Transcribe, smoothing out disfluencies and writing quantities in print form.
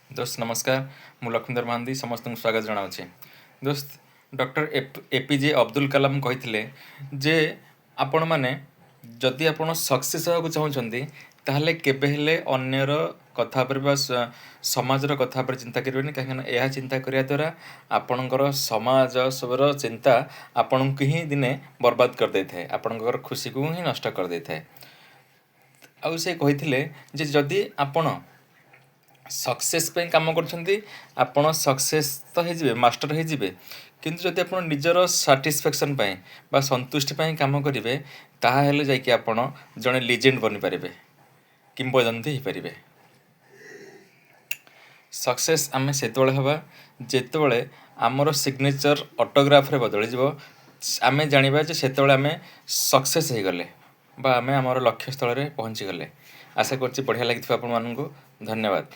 दोस्त नमस्कार मु लक्ष्मीधर महांती समस्त स्वागत जनावि दोस्त डॉक्टर एपीजे अब्दुल कलाम कहते जे आपण मैंने जदि आप सक्सेस होगा चाहते ताहले केबे हेले अन्यर कथा पर समाजर कथा पर चिंता करेंगे कहीं यह चिंता करने द्वारा आपणकर समाज सब चिंता आपण को ही दिने बर्बाद कर दे था आपणकर खुशी को ही नष्ट कर दे था आउ से कहते जदि आपण सक्सेस पे काम कर सक्सेस तो हो मास्टर हो किंतु जदि आप निजर साटिस्फैक्शन बा संतुष्टि काम करेंगे ताहले जाकि आपण जड़े लिजेंड बनी पारे किंवदंती हो पारे सक्सेस आम से हवा जिते आमर सिग्नेचर ऑटोग्राफ रे बदल आम जाना से आम सक्सेस हो गले बा आम आमर लक्ष्य स्थल में पहुँची गले आशा कर बढ़िया लगी आपण मानू धन्यवाद।